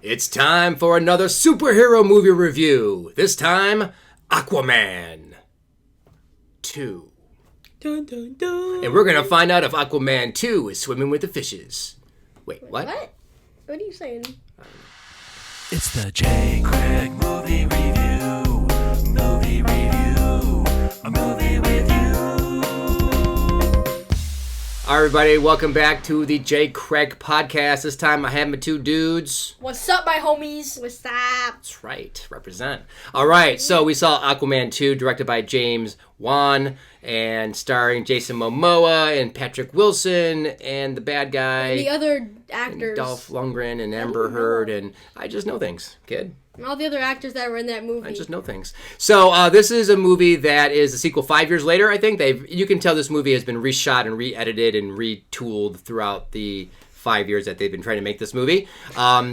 It's time for another superhero movie review. This time, Aquaman 2. Dun, dun, dun. And we're going to find out if Aquaman 2 is swimming with the fishes. Wait, what? What are you saying? It's the J. Craig Movie Review. Movie Review. A movie with you. All right, everybody, welcome back to the J. Craig podcast. This time I have my two dudes. What's up, my homies? What's up? That's right, represent. All right, so we saw Aquaman 2, directed by James Wan, and starring Jason Momoa and Patrick Wilson and the bad guy. And the other actors. Dolph Lundgren and Amber Heard, and I just know things, kid. And all the other actors that were in that movie. I just know things. So this is a movie that is a sequel 5 years later, I think. You can tell this movie has been reshot and re-edited and retooled throughout the 5 years that they've been trying to make this movie.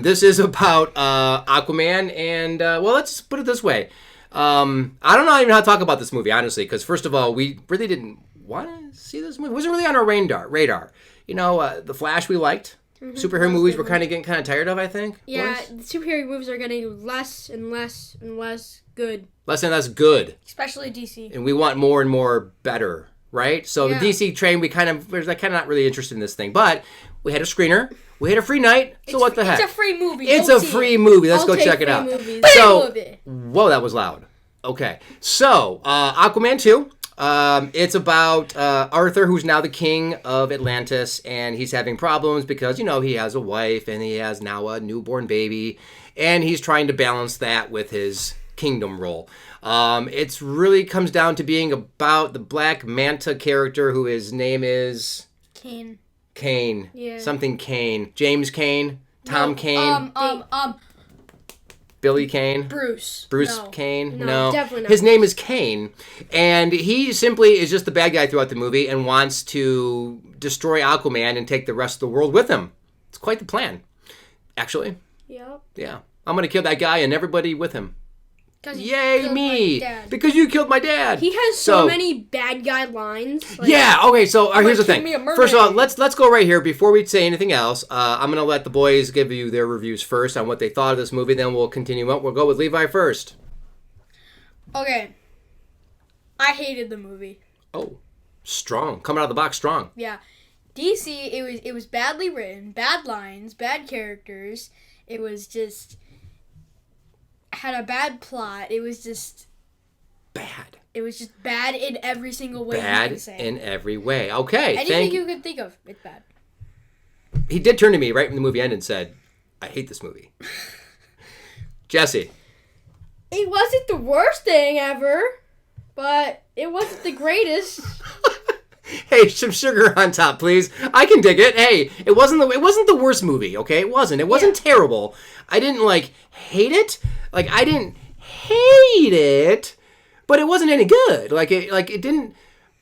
This is about Aquaman, and, well, let's put it this way. I don't know even how to talk about this movie, honestly, because first of all, we really didn't want to see this movie. It wasn't really on our radar. You know, The Flash we liked. Mm-hmm. Superhero movies we're getting tired of, I think. Yeah, superhero movies are getting less and less and less good. Less and less good. Especially DC. And we want more and more better, right? So the DC train, we're kind of not really interested in this thing. But we had a screener. We had a free night. So what the heck? It's a free movie. It's a free movie. Let's go check it out. So, whoa, that was loud. Okay. So, Aquaman 2. It's about Arthur, who's now the king of Atlantis, and he's having problems because, you know, he has a wife and he has now a newborn baby, and he's trying to balance that with his kingdom role. It really comes down to being about the Black Manta character, who his name is... Kane. Yeah. Something Kane. James Kane? Tom Kane? Billy Kane? Bruce Kane? No, definitely not. His name is Kane, and he simply is just the bad guy throughout the movie and wants to destroy Aquaman and take the rest of the world with him. It's quite the plan, actually. Yep. Yeah. I'm going to kill that guy and everybody with him. Yay, me! Because you killed my dad. He has so many bad guy lines. Like, yeah. Okay. So here's the thing. First of all, let's go right here before we say anything else. I'm gonna let the boys give you their reviews first on what they thought of this movie. Then we'll continue on. We'll go with Levi first. Okay. I hated the movie. Oh, strong. Coming out of the box strong. Yeah. DC. It was badly written, bad lines, bad characters. It was just. Had a bad plot. It was just bad. It was just bad in every single way. Bad in every way. Okay. Anything you could think of, it's bad. He did turn to me right when the movie ended and said, "I hate this movie." Jesse. It wasn't the worst thing ever, but it wasn't the greatest. Hey, some sugar on top, please. I can dig it. Hey, it wasn't the worst movie, okay? It wasn't terrible. I didn't hate it. I didn't hate it, but it wasn't any good. It didn't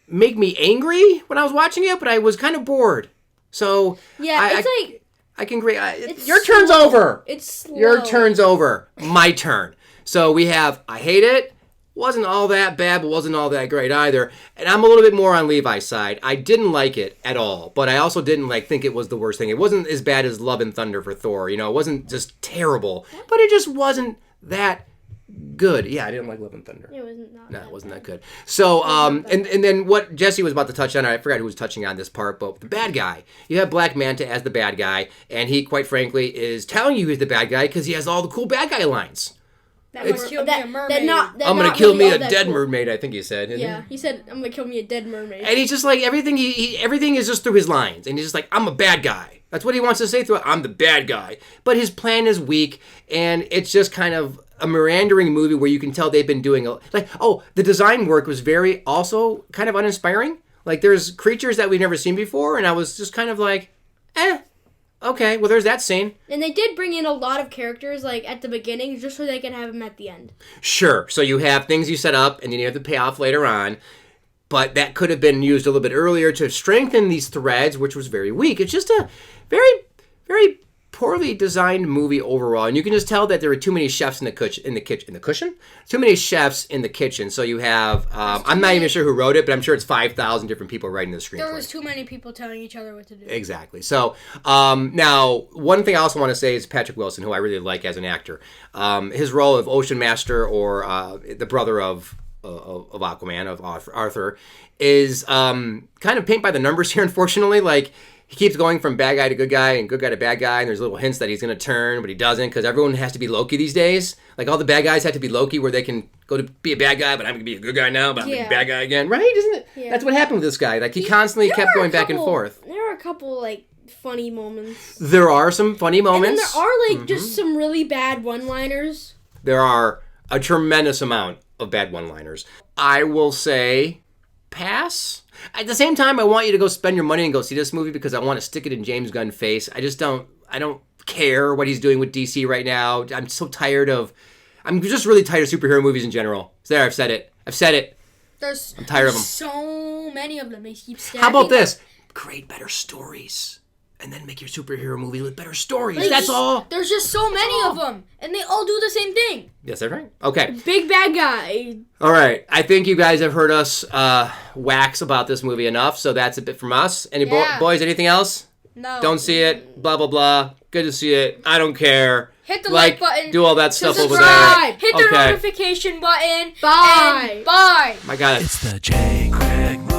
make me angry when I was watching it, but I was kind of bored. So yeah, I can agree. Your turn's over. It's slow. Your turn's over. My turn. So we have I hate it. Wasn't all that bad, but wasn't all that great either. And I'm a little bit more on Levi's side. I didn't like it at all, but I also didn't think it was the worst thing. It wasn't as bad as Love and Thunder for Thor. You know, it wasn't just terrible, but it just wasn't that good. Yeah, I didn't like Love and Thunder. It wasn't it wasn't that good. So, and then what Jesse was about to touch on, I forgot who was touching on this part, but the bad guy. You have Black Manta as the bad guy, and he, quite frankly, is telling you he's the bad guy because he has all the cool bad guy lines. I'm gonna kill me a mermaid. I'm gonna kill me a dead mermaid, I think he said. Yeah, he said, I'm gonna kill me a dead mermaid. And he's just everything everything is just through his lines. And he's just I'm a bad guy. That's what he wants to say through it. I'm the bad guy. But his plan is weak, and it's just kind of a meandering movie where you can tell they've been doing the design work was very also kind of uninspiring. There's creatures that we've never seen before, and I was just kind of okay, well, there's that scene. And they did bring in a lot of characters, at the beginning, just so they can have them at the end. Sure. So you have things you set up, and then you have to pay off later on. But that could have been used a little bit earlier to strengthen these threads, which was very weak. It's just a very, very poorly designed movie overall, and you can just tell that there are too many chefs in the kitchen. Too many chefs in the kitchen. So you have I'm not even sure who wrote it, but I'm sure it's 5,000 different people writing the screenplay. There was too many people telling each other what to do. Exactly. So now one thing I also want to say is Patrick Wilson, who I really like as an actor. His role of Ocean Master, or the brother of Aquaman, of Arthur, is kind of paint by the numbers here. Unfortunately, like. He keeps going from bad guy to good guy and good guy to bad guy, and there's little hints that he's going to turn, but he doesn't, because everyone has to be Loki these days. Like, all the bad guys have to be Loki, where they can go to be a bad guy, but I'm going to be a good guy now, but I'm going to be a bad guy again. Right? Isn't it? Yeah. That's what happened with this guy. Like, he constantly kept going back and forth. There are a couple, like, funny moments. There are some funny moments. And then there are, like, just some really bad one-liners. There are a tremendous amount of bad one-liners. I will say, pass. At the same time, I want you to go spend your money and go see this movie because I want to stick it in James Gunn's face. I don't care what he's doing with DC right now. I'm just really tired of superhero movies in general. There, I've said it. I'm tired of them. So many of them. They keep stacking. How about this? Create better stories. And then make your superhero movie with better stories. Like, that's all. There's just so many of them. And they all do the same thing. Yes, that's right. Okay. Big bad guy. All right. I think you guys have heard us wax about this movie enough, so that's a bit from us. Any boys, anything else? No. Don't see it. Blah, blah, blah. Good to see it. I don't care. Hit the like button. Do all that stuff over Subscribe. there. Hit the notification button. Bye. And bye. My God. It's the J. Craig